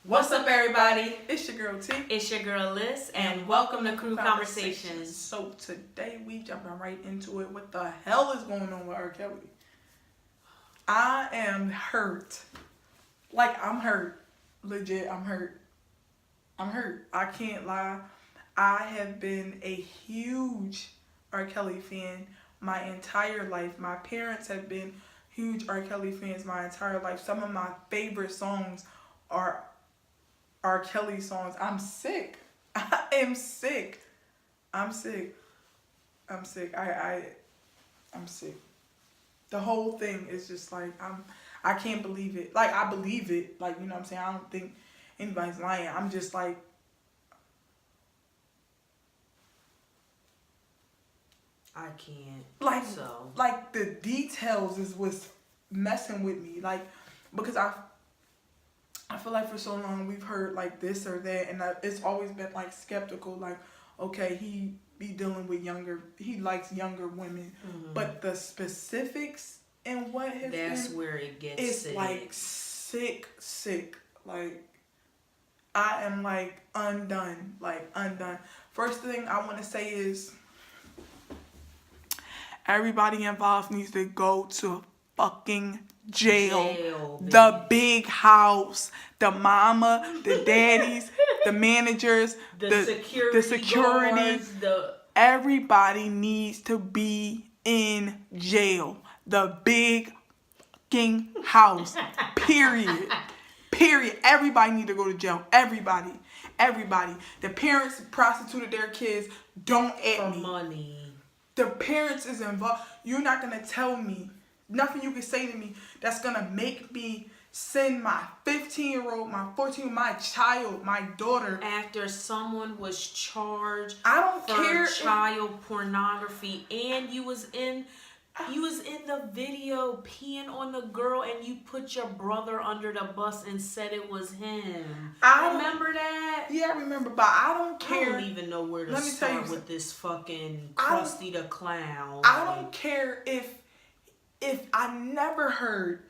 What's up, everybody? It's your girl T. It's your girl Liz, and welcome to Crew Conversations. So today we jumping right into it. What the hell is going on with R.Kelly? I am hurt. Like, I'm hurt. Legit, I'm hurt. I'm hurt. I can't lie. I have been a huge R.Kelly fan my entire life. My parents have been huge R.Kelly fans my entire life. Some of my favorite songs are R.Kelly songs. I'm sick. I am sick. I'm sick. I'm sick. I'm sick. The whole thing is just like I can't believe it. Like, I believe it. Like, you know what I'm saying? I don't think anybody's lying. I'm just like, I can't. Like the details is what's messing with me. Like, because I feel like for so long we've heard like this or that, and it's always been like skeptical. Like, okay, he be dealing with he likes younger women, but the specifics and what has that's been, where it gets it's sick. like sick. Like, I am like undone. First thing I want to say is everybody involved needs to go to fucking jail. The big house, the mama, the daddies, the managers, the security guards, everybody needs to be in jail. The big fucking house. Period. Everybody need to go to jail. Everybody. The parents prostituted their kids. Don't at me. Money. The parents is involved. You're not gonna tell me nothing you can say to me that's gonna make me send my 15-year-old, my 14-year-old, my child, my daughter. After someone was charged I don't for care child pornography, and you was in the video peeing on the girl, and you put your brother under the bus and said it was him. Remember that? Yeah, I remember, but I don't care. I don't even know where to start with this fucking Krusty the Clown. I don't care if I never heard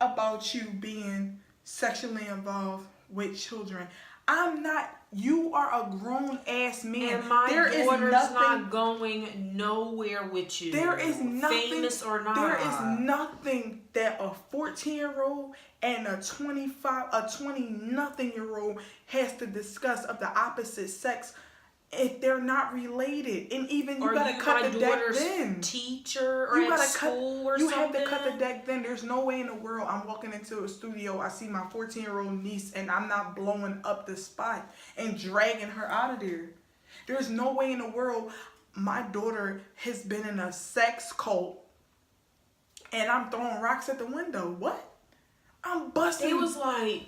about you being sexually involved with children. I'm not. You are a grown ass man. And my daughter's not going nowhere with you. There is nothing, famous or not. There is nothing that a 14-year-old and a 20-nothing-year-old has to discuss of the opposite sex if they're not related. And even you gotta cut the deck then. Teacher or school or something. You have to cut the deck then. There's no way in the world I'm walking into a studio, I see my 14-year-old niece, and I'm not blowing up the spot and dragging her out of there. There's no way in the world my daughter has been in a sex cult and I'm throwing rocks at the window. What? I'm busting. It was like,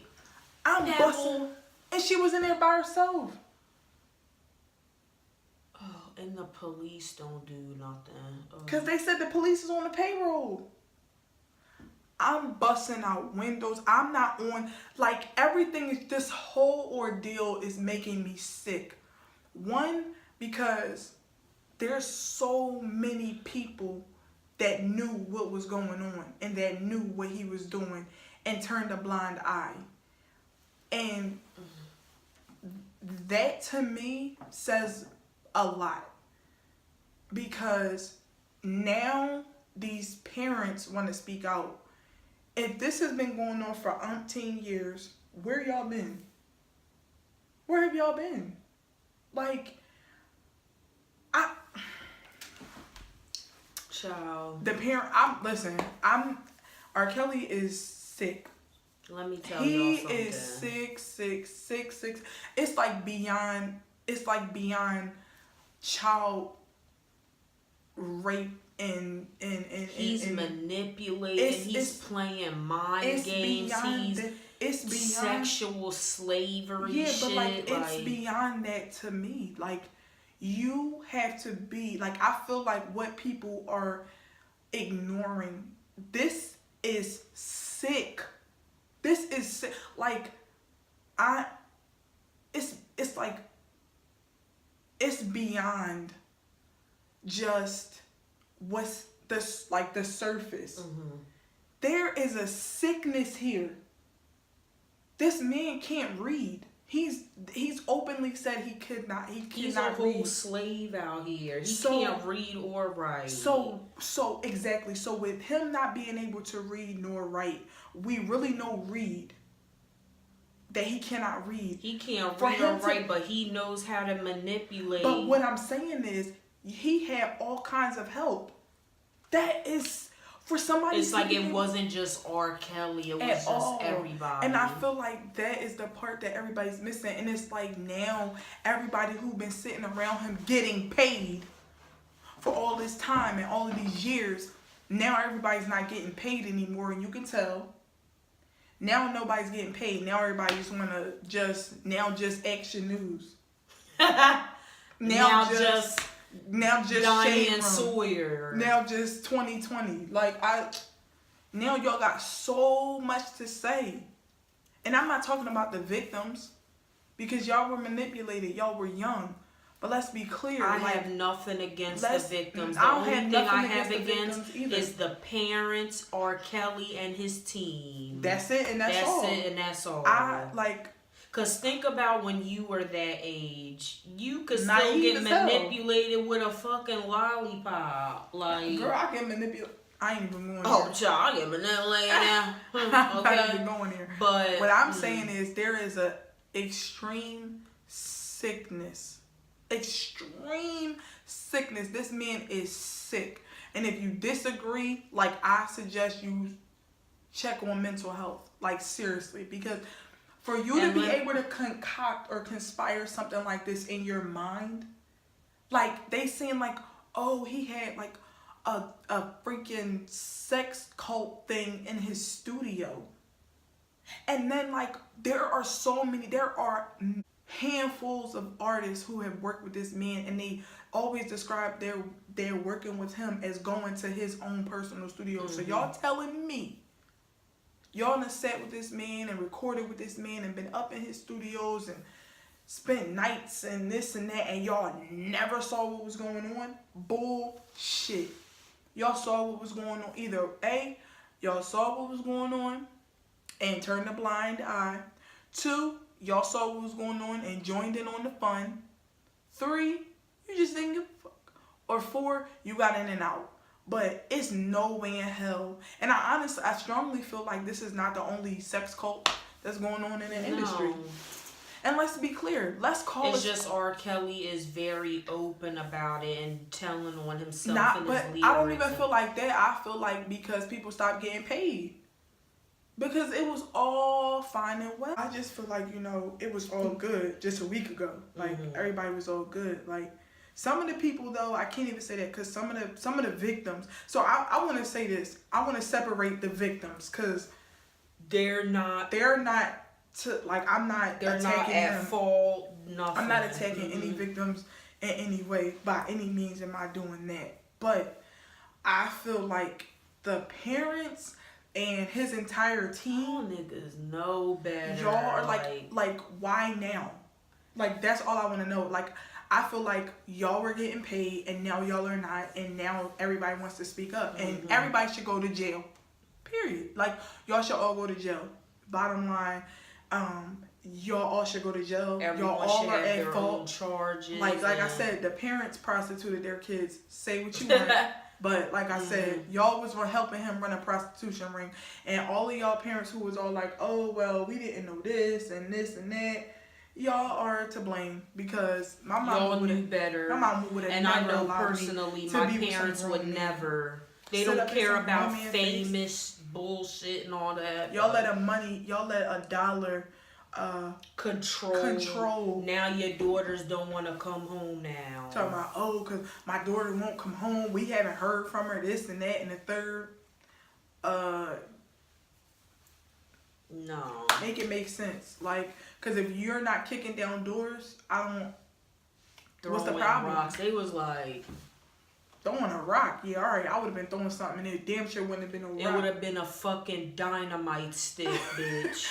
I'm busting. And she was in there by herself. And the police don't do nothing. Because they said the police is on the payroll. I'm busting out windows. I'm not on. Like, everything is. This whole ordeal is making me sick. One, because there's so many people that knew what was going on and that knew what he was doing and turned a blind eye. And that to me says a lot, because now these parents want to speak out. If this has been going on for umpteen years, where y'all been? Where have y'all been? Like, child. The parent. R. Kelly is sick. Let me tell you something. He is sick. It's like beyond child rape and he's manipulating. He's playing mind games. It's beyond sexual slavery. Yeah, shit. But like it's beyond that to me. Like, you have to be like, I feel like what people are ignoring. This is sick. This is sick. Like, it's like, it's beyond just what's this, like, the surface. There is a sickness here. This man can't read. He's openly said he cannot read. He's a whole slave out here. He can't read or write. So exactly. So with him not being able to read nor write, we really know read. That he cannot read. He can't read or write, but he knows how to manipulate. But what I'm saying is, he had all kinds of help. That is, for somebody. It's like it wasn't just R. Kelly. It was just everybody. And I feel like that is the part that everybody's missing. And it's like now, everybody who's been sitting around him getting paid for all this time and all of these years, now everybody's not getting paid anymore, and you can tell. Now nobody's getting paid. Now everybody just wanna just Action News. now just Diane Sawyer. Now just 2020. Now y'all got so much to say, and I'm not talking about the victims, because y'all were manipulated. Y'all were young. But let's be clear. I have nothing against the victims. The only thing I have against is the parents, R. Kelly, and his team. That's it, and that's all. That's it, and that's all. Because think about when you were that age. You could still get manipulated with a fucking lollipop. Like, girl, I get manipulated. I ain't even going there. Child, I get manipulated now. Okay. I ain't even going there. But what I'm saying is there is a extreme sickness. Extreme sickness. This man is sick. And if you disagree, I suggest you check on mental health. Seriously. Because for you to be able to concoct or conspire something like this in your mind, they seem he had a freaking sex cult thing in his studio. And then there are handfuls of artists who have worked with this man, and they always describe their working with him as going to his own personal studio. Mm-hmm. So y'all telling me y'all done sat with this man and recorded with this man and been up in his studios and spent nights and this and that, and y'all never saw what was going on? Bullshit. Y'all saw what was going on. Either A, y'all saw what was going on and turned a blind eye. 2, y'all saw what was going on and joined in on the fun. 3, you just didn't give a fuck. Or 4, you got in and out. But it's no way in hell. And I strongly feel like this is not the only sex cult that's going on in the industry. And let's be clear. It's just R. Kelly is very open about it and telling on himself and his lyrics. I don't even feel like that. I feel like because people stopped getting paid. Because it was all fine and well. I just feel like, it was all good just a week ago. Everybody was all good. Some of the people, though, I can't even say that, because some of the victims. So I want to say this. I want to separate the victims, because they're not. I'm not They're attacking not at them. Fault. Nothing. I'm not attacking any victims in any way. By any means am I doing that. But I feel like the parents and his entire team. Y'all niggas know better. Y'all are why now? That's all I want to know. I feel like y'all were getting paid and now y'all are not, and now everybody wants to speak up, and everybody should go to jail. Period. Y'all should all go to jail. Bottom line, y'all all should go to jail. Everyone y'all all should are have at their fault. own charges. Like I said, the parents prostituted their kids. Say what you want. But like I said, y'all were helping him run a prostitution ring. And all of y'all parents who was all like, oh, well, we didn't know this and that. Y'all are to blame, because my mom knew better. My mom would have and never I know allowed personally, me to my be parents would never. They don't care about famous bullshit and all that. Y'all let a dollar control. Now your daughters don't want to come home now. Talking about, because my daughter won't come home. We haven't heard from her, this and that and the third. No. Make it make sense. Because if you're not kicking down doors, what's the problem? Rocks. They was like... Throwing a rock? Yeah, alright. I would have been throwing something and it damn sure wouldn't have been a rock. It would have been a fucking dynamite stick, bitch.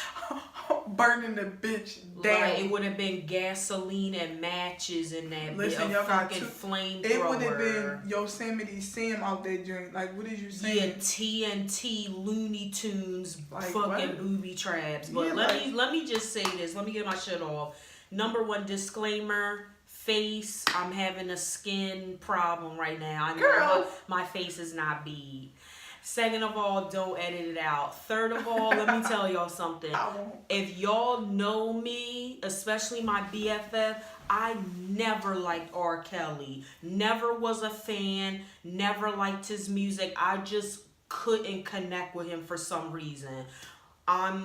burning the bitch down. Like, it would have been gasoline and matches in that. Listen, y'all got two flamethrower. It would have been Yosemite Sam out there drink. Like, what did you say? Yeah, TNT, Looney Tunes, like, fucking what? booby traps. But Yeah, let me just say this. Let me get my shit off. Number one disclaimer. Face, I'm having a skin problem right now. I know my face is not big. Second of all, don't edit it out. Third of all, let me tell y'all something. If y'all know me, especially my BFF, I never liked R. Kelly. Never was a fan. Never liked his music. I just couldn't connect with him for some reason. I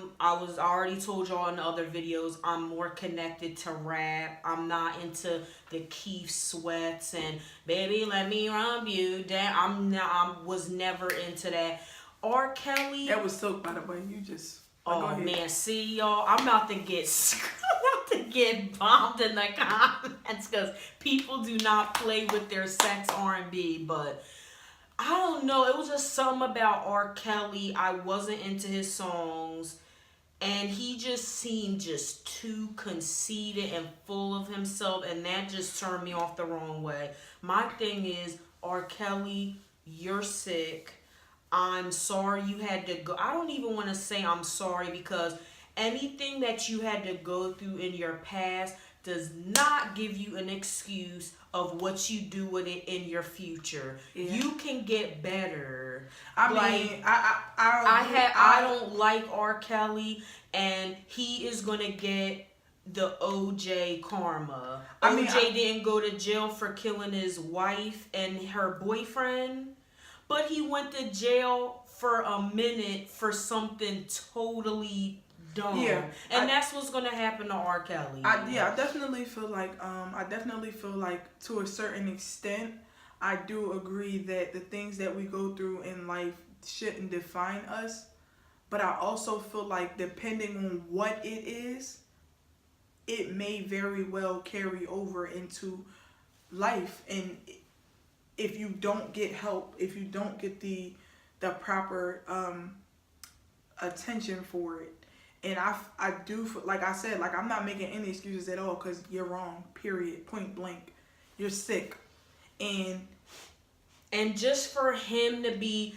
already told y'all in the other videos, I'm more connected to rap. I'm not into the Keith Sweats and baby let me rub you down. I was never into that. R. Kelly. That was Silk, by the way. You just. Oh man, see y'all. I'm about to get bombed in the comments because people do not play with their sex R&B, but. I don't know. It was just something about R. Kelly. I wasn't into his songs. And he just seemed just too conceited and full of himself. And that just turned me off the wrong way. My thing is, R. Kelly, you're sick. I'm sorry you had to go. I don't even want to say I'm sorry because anything that you had to go through in your past does not give you an excuse of what you do with it in your future. Yeah. You can get better. I don't like R. Kelly, and he is gonna get the OJ karma. OJ didn't go to jail for killing his wife and her boyfriend, but he went to jail for a minute for something totally dumb. Yeah, and that's what's gonna happen to R. Kelly. I definitely feel like to a certain extent, I do agree that the things that we go through in life shouldn't define us. But I also feel like depending on what it is, it may very well carry over into life. And if you don't get help, if you don't get the proper attention for it. And I do, like I said, like I'm not making any excuses at all because you're wrong, period, point blank. You're sick. And just for him to be,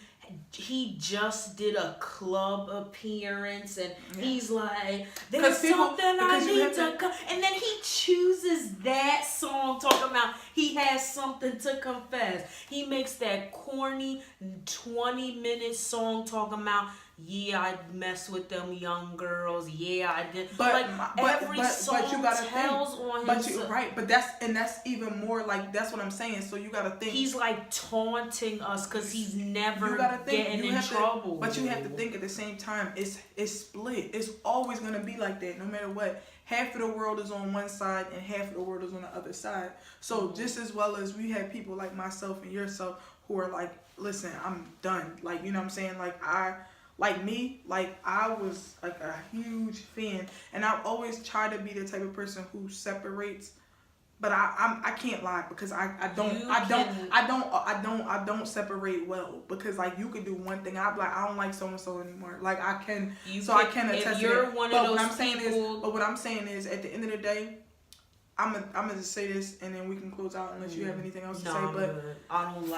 he just did a club appearance and he's like, there's something I need to come. And then he chooses that song talking about he has something to confess. He makes that corny 20-minute song talking about, yeah, I mess with them young girls. Yeah, I did. But every song you gotta tells on him. Right, but that's even more like that's what I'm saying. So you gotta think he's like taunting us because he's never getting in trouble. But you have to think at the same time, it's split. It's always gonna be like that, no matter what. Half of the world is on one side and half of the world is on the other side. So just as well as we have people like myself and yourself who are like, listen, I'm done. Like, you know what I'm saying? I was like a huge fan, and I've always tried to be the type of person who separates. But I can't lie because I don't separate well because like you could do one thing I don't like so and so anymore. Like I can attest to that. But what I'm saying is at the end of the day, I'm gonna just say this and then we can close out unless you have anything else to say. But I don't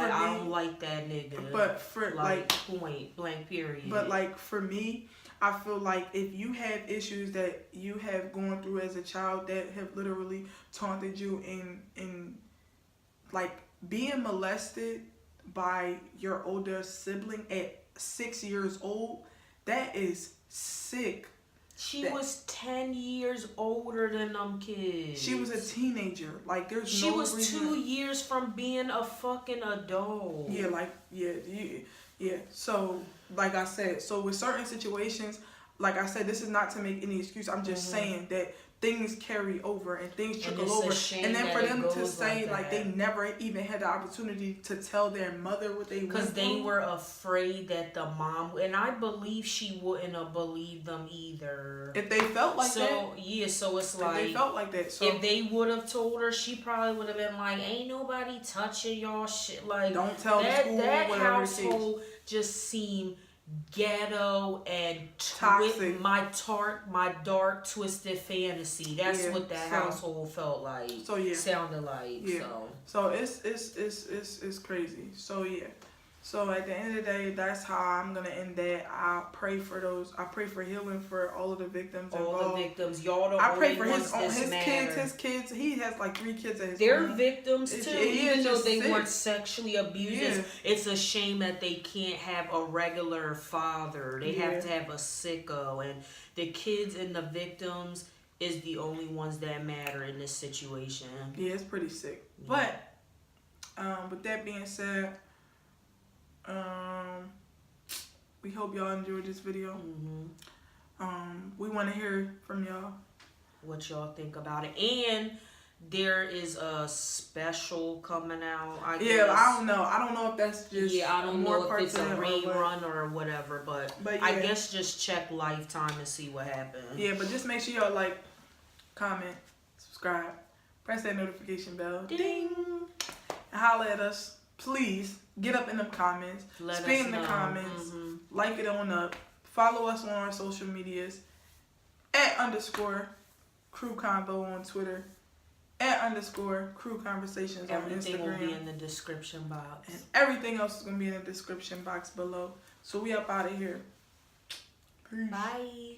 like that nigga. But for like point blank period. But like for me, I feel like if you have issues that you have gone through as a child that have literally taunted you in like being molested by your older sibling at 6 years old, that is sick. She was 10 years older than them kids. She was a teenager. Like there's she was 2 years from being a fucking adult. Yeah. So like I said, so with certain situations, like I said, this is not to make any excuse. I'm just saying that things carry over and things trickle over. And then for them to say like they never even had the opportunity to tell their mother what they went through. Because they were afraid that the mom, and I believe she wouldn't have believed them either. If they felt like that. So, yeah, so it's like. If they felt like that. So if they would have told her, she probably would have been like, ain't nobody touching y'all shit. Like, don't tell the school, that whatever household just seemed ghetto and toxic. My dark twisted fantasy. That's what that household felt like. So yeah, sounded like. Yeah. So it's crazy. So yeah. So at the end of the day, that's how I'm gonna end that. I pray for healing for all of the victims involved. All the victims, y'all. I pray for his kids. He has like 3 kids at his They're home. victims too, even though they sick. weren't sexually abused. Yeah. It's a shame that they can't have a regular father. They have to have a sicko, and the kids and the victims is the only ones that matter in this situation. Yeah, it's pretty sick. Yeah. But with that being said, we hope y'all enjoyed this video. We want to hear from y'all what y'all think about it, and there is a special coming out. I guess. I don't know if that's just I don't know if it's a rerun or whatever, but I guess just check Lifetime and see what happens. Yeah, but just make sure y'all like, comment, subscribe, press that notification bell, ding, and holler at us. Please get up in the comments, spam in the comments, like it on up, follow us on our social medias @_crew convo on Twitter, @_crew conversations on Instagram. Everything will be in the description box, and everything else is gonna be in the description box below. So we up out of here. Peace. Bye.